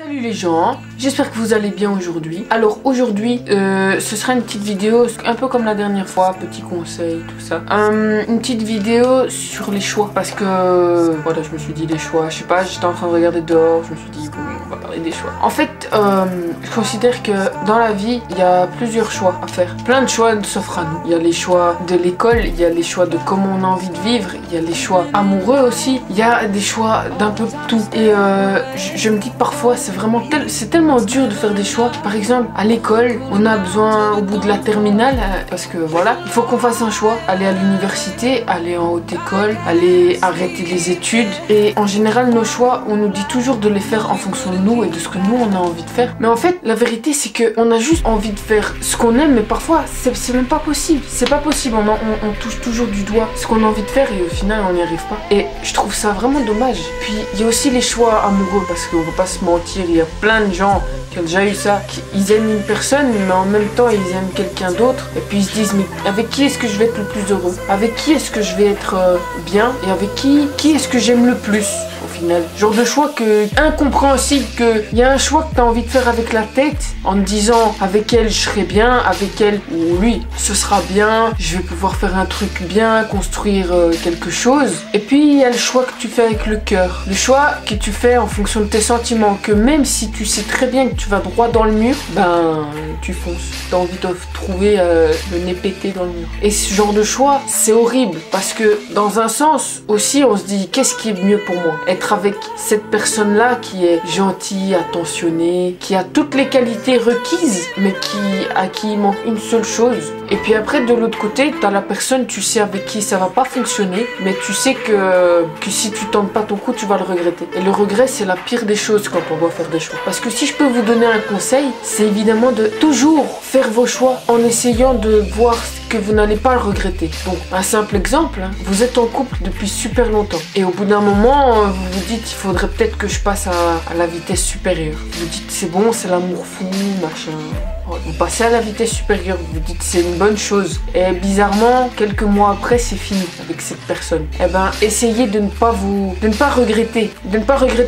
Salut les gens, j'espère que vous allez bien aujourd'hui. Alors aujourd'hui, ce sera une petite vidéo, un peu comme la dernière fois, petit conseil, tout ça. Une petite vidéo sur les choix, parce que, voilà, je me suis dit les choix, je sais pas, j'étais en train de regarder dehors, je me suis dit, bon, on va parler des choix. En fait, je considère que dans la vie, il y a plusieurs choix à faire. Plein de choix s'offrent à nous. Il y a les choix de l'école, il y a les choix de comment on a envie de vivre, il y a les choix amoureux aussi, il y a des choix d'un peu tout. Et je me dis que parfois, c'est tellement dur de faire des choix. Par exemple, à l'école, on a besoin au bout de la terminale, parce que voilà, il faut qu'on fasse un choix. Aller à l'université, aller en haute école, aller arrêter les études. Et en général, nos choix, on nous dit toujours de les faire en fonction de nous et de ce que nous, on a envie de faire. Mais en fait, la vérité, c'est qu'on a juste envie de faire ce qu'on aime, mais parfois, c'est même pas possible. C'est pas possible, on touche toujours du doigt ce qu'on a envie de faire et au final, on n'y arrive pas. Et je trouve ça vraiment dommage. Puis, il y a aussi les choix amoureux, parce qu'on va pas se mentir, il y a plein de gens qui ont déjà eu ça, ils aiment une personne mais en même temps ils aiment quelqu'un d'autre et puis ils se disent mais avec qui est-ce que je vais être le plus heureux, avec qui est-ce que je vais être bien et avec qui est-ce que j'aime le plus au final. Genre de choix incompréhensible, que il y a un choix que tu as envie de faire avec la tête en te disant avec elle je serai bien, avec elle ou lui ce sera bien, je vais pouvoir faire un truc bien, construire quelque chose. Et puis il y a le choix que tu fais avec le cœur, le choix que tu fais en fonction de tes sentiments, que même si tu sais très bien que tu vas droit dans le mur, ben tu fonces, t'as envie de trouver le nez pété dans le mur. Et ce genre de choix c'est horrible parce que dans un sens aussi on se dit qu'est-ce qui est mieux pour moi, être avec cette personne là qui est gentille, attentionnée, qui a toutes les qualités requises mais à qui il manque une seule chose. Et puis après de l'autre côté t'as la personne, tu sais avec qui ça va pas fonctionner mais tu sais que si tu tentes pas ton coup tu vas le regretter. Et le regret c'est la pire des choses quand on doit faire des choix. Parce que si je peux vous donner un conseil, c'est évidemment de toujours faire vos choix en essayant de voir que vous n'allez pas le regretter. Donc un simple exemple, hein, vous êtes en couple depuis super longtemps et au bout d'un moment vous vous dites il faudrait peut-être que je passe à la vitesse supérieure. Vous dites c'est bon, c'est l'amour fou, machin. Vous passez à la vitesse supérieure, vous dites c'est une bonne chose et bizarrement quelques mois après c'est fini avec cette personne. Eh ben essayez de ne pas regretter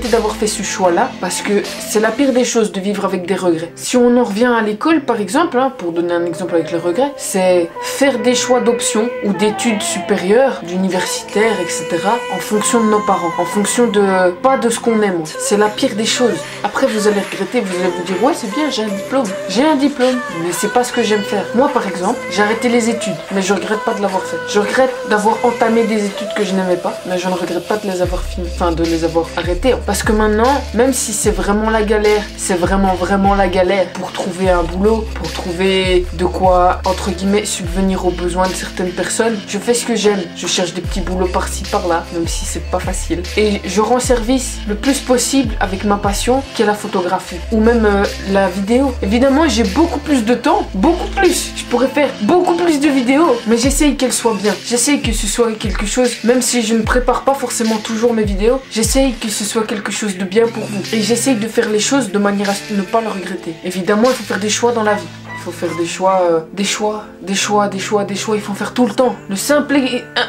d'avoir fait ce choix là parce que c'est la pire des choses de vivre avec des regrets. Si on en revient à l'école par exemple, hein, pour donner un exemple avec les regrets, c'est faire des choix d'options ou d'études supérieures, d'universitaires, etc. en fonction de nos parents, en fonction de pas de ce qu'on aime. C'est la pire des choses. Après vous allez regretter, vous allez vous dire ouais c'est bien, j'ai un diplôme, mais c'est pas ce que j'aime faire. Moi par exemple, j'ai arrêté les études, mais je regrette pas de l'avoir fait. Je regrette d'avoir entamé des études que je n'aimais pas, mais je ne regrette pas de les avoir finies, enfin de les avoir arrêtées. Parce que maintenant, même si c'est vraiment la galère, c'est vraiment la galère pour trouver un boulot, pour trouver de quoi, entre guillemets, subvenir aux besoins de certaines personnes, je fais ce que j'aime. Je cherche des petits boulots par-ci, par-là, même si c'est pas facile. Et je rends service le plus possible avec ma passion, qui est la photographie, ou même la vidéo. Évidemment, j'ai beaucoup plus de temps, beaucoup plus. Je pourrais faire beaucoup plus de vidéos, mais j'essaye qu'elles soient bien. J'essaye que ce soit quelque chose, même si je ne prépare pas forcément toujours mes vidéos, j'essaye que ce soit quelque chose de bien pour vous. Et j'essaye de faire les choses de manière à ne pas le regretter. Évidemment, il faut faire des choix dans la vie. Il faut faire des choix, il faut en faire tout le temps. Le simple,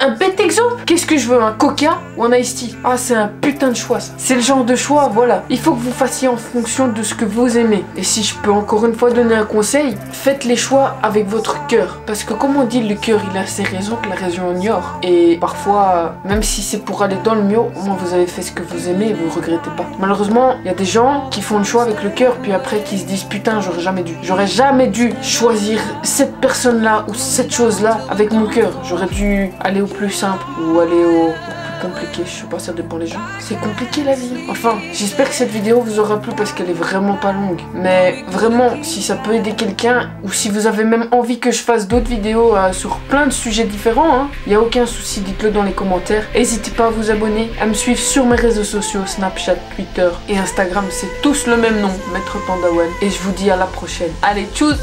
un bête exemple. Qu'est-ce que je veux, un Coca ou un Ice Tea? Ah, c'est un putain de choix ça. C'est le genre de choix, voilà. Il faut que vous fassiez en fonction de ce que vous aimez. Et si je peux encore une fois donner un conseil, faites les choix avec votre cœur. Parce que comme on dit, le cœur il a ses raisons que la raison ignore. Et parfois, même si c'est pour aller dans le mur, au moins vous avez fait ce que vous aimez et vous ne regrettez pas. Malheureusement, il y a des gens qui font le choix avec le cœur, puis après qui se disent putain, j'aurais jamais dû choisir cette personne-là ou cette chose-là avec mon cœur. J'aurais dû aller au plus simple ou aller au plus compliqué. Je sais pas, ça dépend les gens. C'est compliqué la vie. Enfin, j'espère que cette vidéo vous aura plu parce qu'elle est vraiment pas longue. Mais vraiment, si ça peut aider quelqu'un ou si vous avez même envie que je fasse d'autres vidéos sur plein de sujets différents, hein, y a aucun souci, dites-le dans les commentaires. N'hésitez pas à vous abonner, à me suivre sur mes réseaux sociaux, Snapchat, Twitter et Instagram. C'est tous le même nom, Maître Panda One. Et je vous dis à la prochaine. Allez, tchuss!